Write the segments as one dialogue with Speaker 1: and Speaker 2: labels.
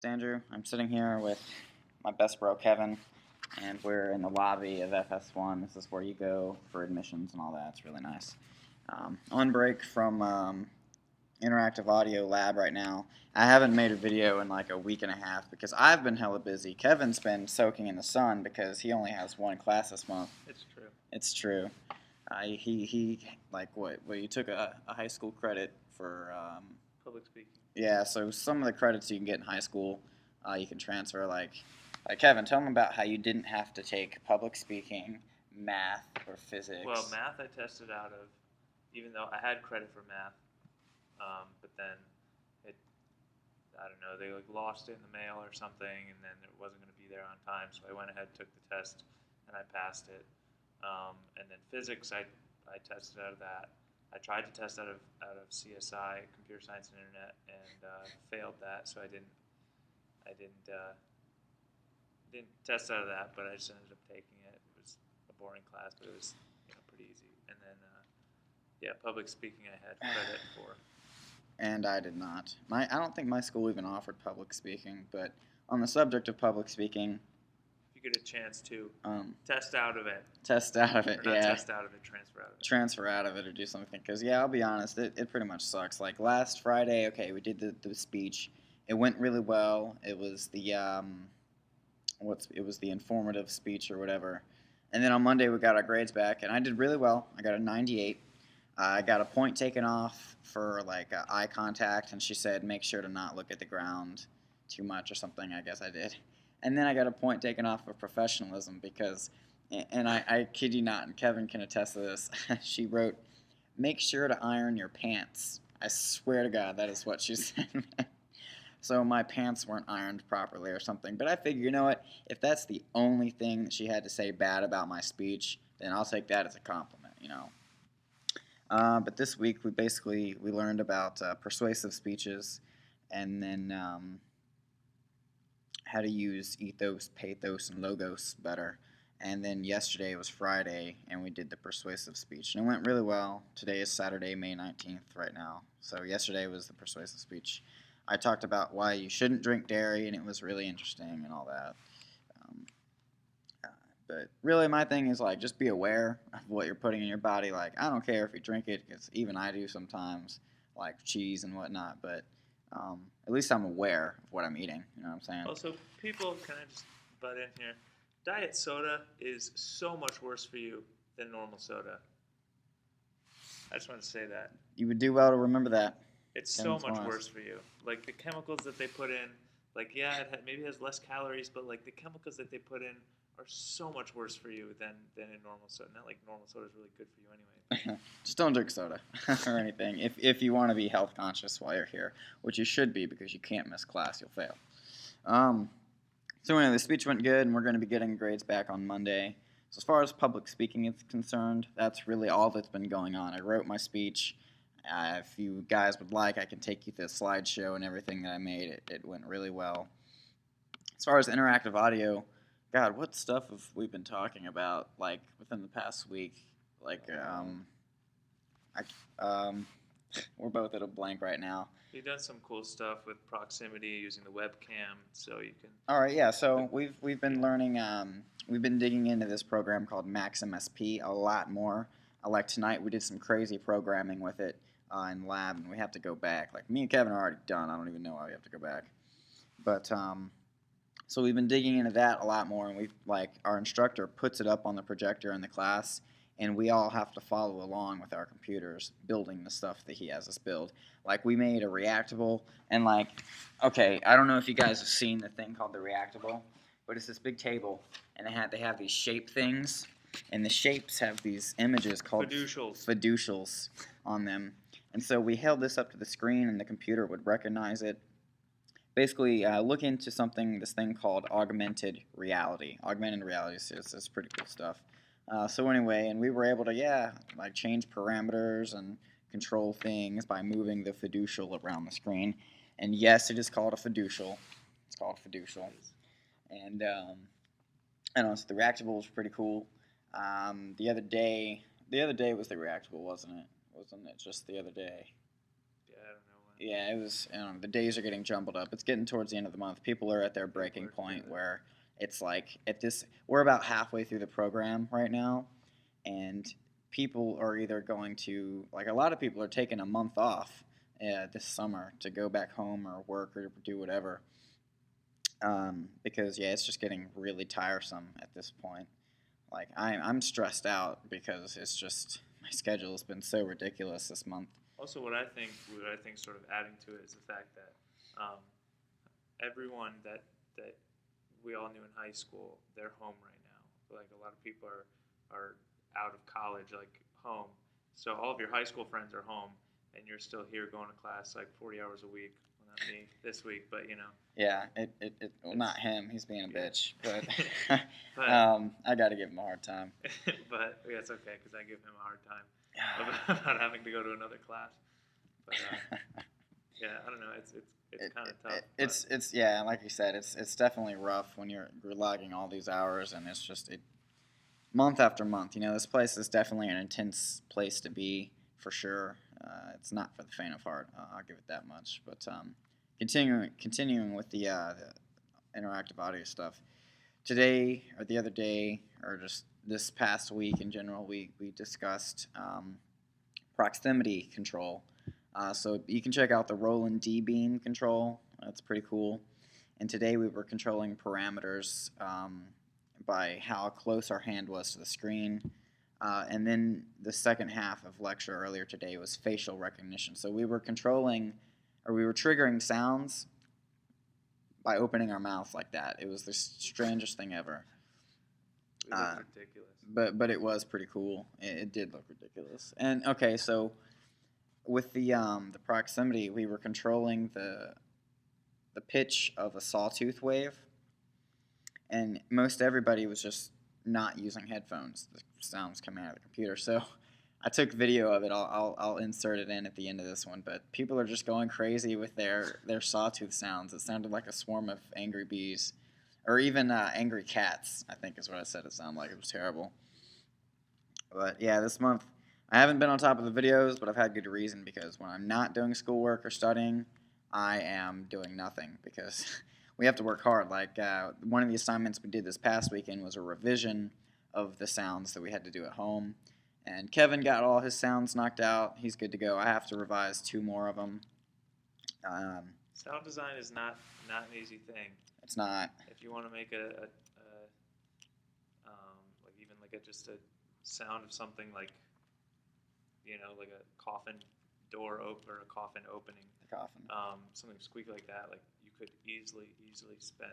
Speaker 1: It's Andrew. I'm sitting here with my best bro Kevin, and we're in the lobby of FS1. This is where you go for admissions and all that. It's really nice. On break from interactive audio lab right now. I haven't made a video in like a week and a half because I've been hella busy. Kevin's been soaking in the sun because he only has one class this month.
Speaker 2: It's true.
Speaker 1: It's true. He like what? Well, you took a high school credit for
Speaker 2: Public speaking.
Speaker 1: yeah, so some of the credits you can get in high school, you can transfer. Like Kevin, tell them about how you didn't have to take public speaking, math, or physics.
Speaker 2: Well, math I tested out of, even though I had credit for math, but then I don't know, they like lost it in the mail or something, and then it wasn't going to be there on time, so I went ahead, took the test, and I passed it. And then physics, I tested out of that. I tried to test out of CSI, Computer Science and Internet, and failed that. So I didn't test out of that, but I just ended up taking it. It was a boring class, but it was pretty easy. And then public speaking I had credit for.
Speaker 1: And I did not. I don't think my school even offered public speaking. But on the subject of public speaking,
Speaker 2: if you get a chance to test out of it.
Speaker 1: Test out of it,
Speaker 2: or not
Speaker 1: yeah.
Speaker 2: Test out of it, transfer out of it.
Speaker 1: Transfer out of it or do something. Because, yeah, I'll be honest, it pretty much sucks. Like, last Friday, okay, we did the speech. It went really well. It was the, it was the informative speech or whatever. And then on Monday, we got our grades back, and I did really well. I got a 98. I got a point taken off for, like, eye contact, and she said, make sure to not look at the ground too much or something. I guess I did. And then I got a point taken off for professionalism because, and I kid you not, and Kevin can attest to this, she wrote, make sure to iron your pants. I swear to God, that is what she said. So my pants weren't ironed properly or something. But I figure, you know what, if that's the only thing she had to say bad about my speech, then I'll take that as a compliment, But this week we learned about persuasive speeches, and then how to use ethos, pathos, and logos better. And then yesterday was Friday, and we did the persuasive speech, and it went really well. Today is Saturday, May 19th right now. So yesterday was the persuasive speech. I talked about why you shouldn't drink dairy, and it was really interesting and all that. But really, my thing is, like, just be aware of what you're putting in your body. Like, I don't care if you drink it, because even I do sometimes, like cheese and whatnot. But at least I'm aware of what I'm eating. You know what I'm saying?
Speaker 2: Also, people, can I just butt in here? Diet soda is so much worse for you than normal soda. I just want to say that.
Speaker 1: You would do well to remember that.
Speaker 2: It's so much worse for you. Like, the chemicals that they put in, like, yeah, maybe it has less calories, but, like, the chemicals that they put in are so much worse for you than in normal soda. Not like normal soda is really good for you anyway.
Speaker 1: Just don't drink soda or anything if you want to be health conscious while you're here, which you should be because you can't miss class. You'll fail. So anyway, the speech went good, and we're going to be getting grades back on Monday. So as far as public speaking is concerned, that's really all that's been going on. I wrote my speech. If you guys would like, I can take you through the slideshow and everything that I made. It went really well. As far as interactive audio, God, what stuff have we been talking about, like, within the past week? Like, we're both at a blank right now.
Speaker 2: You've done some cool stuff with proximity using the webcam, so you can...
Speaker 1: All right, yeah, so we've been learning, we've been digging into this program called MaxMSP a lot more. Like tonight, we did some crazy programming with it in lab, and we have to go back. Like, me and Kevin are already done. I don't even know why we have to go back. But, so we've been digging into that a lot more, and our instructor puts it up on the projector in the class, and we all have to follow along with our computers building the stuff that he has us build. Like, we made a Reactable, and okay, I don't know if you guys have seen the thing called the Reactable, but it's this big table, and they have these shape things, and the shapes have these images called fiducials on them. And so we held this up to the screen, and the computer would recognize it. Basically, look into this thing called augmented reality. Augmented reality is pretty cool stuff. So anyway, and we were able to, change parameters and control things by moving the fiducial around the screen. And yes, it is called a fiducial. It's called fiducial. And I don't know, so the Reactable was pretty cool. The other day was the Reactable, wasn't it? Wasn't it just the other day?
Speaker 2: Yeah, I don't know when.
Speaker 1: Yeah, it was. The days are getting jumbled up. It's getting towards the end of the month. People are at their breaking
Speaker 2: work
Speaker 1: point
Speaker 2: through it.
Speaker 1: where it's like at this. We're about halfway through the program right now, and people are either going to like a lot of people are taking a month off this summer to go back home or work or do whatever. Because yeah, it's just getting really tiresome at this point. Like I'm stressed out because it's just my schedule has been so ridiculous this month.
Speaker 2: Also, what I think, sort of adding to it is the fact that um, everyone that we all knew in high school, they're home right now. Like a lot of people are out of college, like home. So all of your high school friends are home, and you're still here going to class like 40 hours a week. Well, not me this week, but
Speaker 1: Yeah, well, not
Speaker 2: it's
Speaker 1: him. He's being a
Speaker 2: yeah.
Speaker 1: bitch, but
Speaker 2: but
Speaker 1: I got to give him a hard time.
Speaker 2: but yeah, it's okay because I give him a hard time about having to go to another class. But yeah, I don't know. It's kind of tough.
Speaker 1: It's yeah, like you said, it's definitely rough when you're logging all these hours, and it's just month after month. This place is definitely an intense place to be for sure. It's not for the faint of heart. I'll give it that much. But continuing with the interactive audio stuff. Today or the other day or just this past week in general, we discussed proximity control. So you can check out the Roland D-Beam control. That's pretty cool. And today we were controlling parameters by how close our hand was to the screen. And then the second half of lecture earlier today was facial recognition. So we were triggering sounds by opening our mouth like that. It was the strangest thing ever.
Speaker 2: It looks ridiculous.
Speaker 1: But it was pretty cool. It did look ridiculous. And okay, so with the proximity, we were controlling the pitch of a sawtooth wave, and most everybody was just not using headphones. The sounds coming out of the computer. So I took video of it. I'll insert it in at the end of this one. But people are just going crazy with their sawtooth sounds. It sounded like a swarm of angry bees, or even angry cats. I think is what I said it sounded like. It was terrible. But yeah, this month I haven't been on top of the videos, but I've had good reason because when I'm not doing schoolwork or studying, I am doing nothing because we have to work hard. Like one of the assignments we did this past weekend was a revision of the sounds that we had to do at home. And Kevin got all his sounds knocked out. He's good to go. I have to revise 2 more of them.
Speaker 2: Sound design is not an easy thing.
Speaker 1: It's not.
Speaker 2: If you want to make like even like just a sound of something like like a coffin door open or a coffin opening,
Speaker 1: The coffin.
Speaker 2: something squeaky like that, like you could easily spend,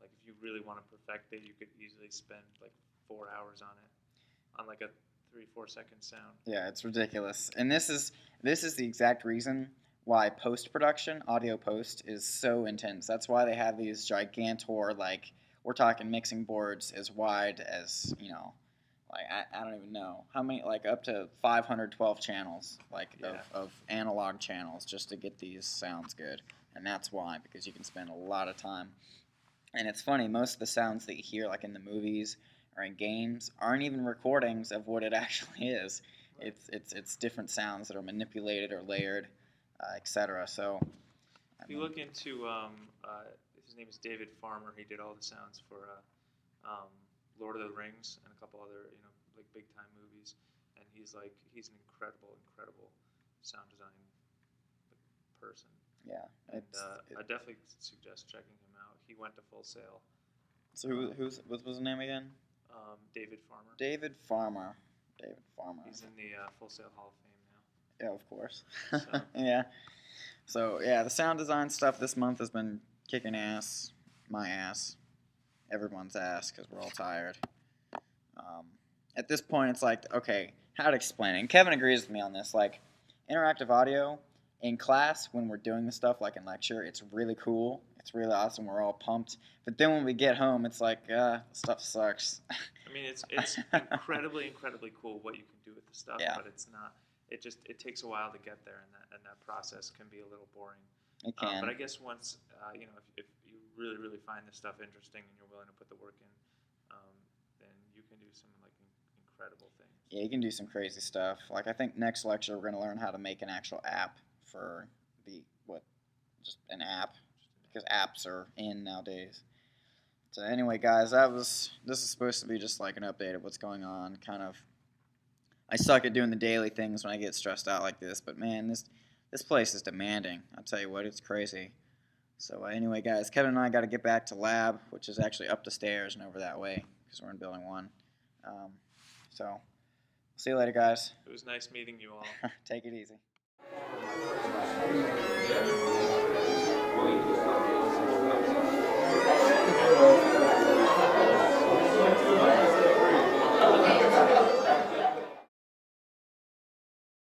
Speaker 2: like if you really want to perfect it, you could easily spend like 4 hours on it, on like a 3-4 second sound.
Speaker 1: Yeah, it's ridiculous. And this is the exact reason why post-production, audio post, is so intense. That's why they have these gigantor, like, we're talking mixing boards as wide as, like, I don't even know. How many, like, up to 512 channels, like,
Speaker 2: Yeah.
Speaker 1: of analog channels just to get these sounds good. And that's why, because you can spend a lot of time. And it's funny, most of the sounds that you hear, like, in the movies or in games, aren't even recordings of what it actually is.
Speaker 2: Right.
Speaker 1: It's different sounds that are manipulated or layered, etc. So,
Speaker 2: If you look into his name is David Farmer. He did all the sounds for Lord of the Rings and a couple other like big time movies, and he's an incredible sound design person.
Speaker 1: yeah,
Speaker 2: And I definitely suggest checking him out. He went to Full Sail.
Speaker 1: So what was his name again?
Speaker 2: David Farmer.
Speaker 1: David Farmer. David Farmer.
Speaker 2: He's in the Full Sail Hall of Fame now.
Speaker 1: Yeah, of course.
Speaker 2: So.
Speaker 1: Yeah. So yeah, the sound design stuff this month has been kicking ass, my ass, everyone's ass, because we're all tired. At this point, it's like, okay, how to explain it? And Kevin agrees with me on this. Like, interactive audio in class when we're doing the stuff, like in lecture, it's really cool. It's really awesome. We're all pumped. But then when we get home, it's like, stuff sucks.
Speaker 2: I mean, it's incredibly cool what you can do with the stuff,
Speaker 1: Yeah.
Speaker 2: but it's not. It takes a while to get there, and that process can be a little boring.
Speaker 1: It can.
Speaker 2: But I guess once if you really find this stuff interesting and you're willing to put the work in, then you can do some like incredible things.
Speaker 1: Yeah, you can do some crazy stuff. Like I think next lecture we're going to learn how to make an actual app for be what, just an app, because apps are in nowadays. So anyway, guys, this is supposed to be just like an update of what's going on. Kind of, I suck at doing the daily things when I get stressed out like this, but man, this place is demanding. I'll tell you what, it's crazy. So anyway, guys, Kevin and I got to get back to lab, which is actually up the stairs and over that way because we're in building 1. So see you later, guys.
Speaker 2: It was nice meeting you all.
Speaker 1: Take it easy.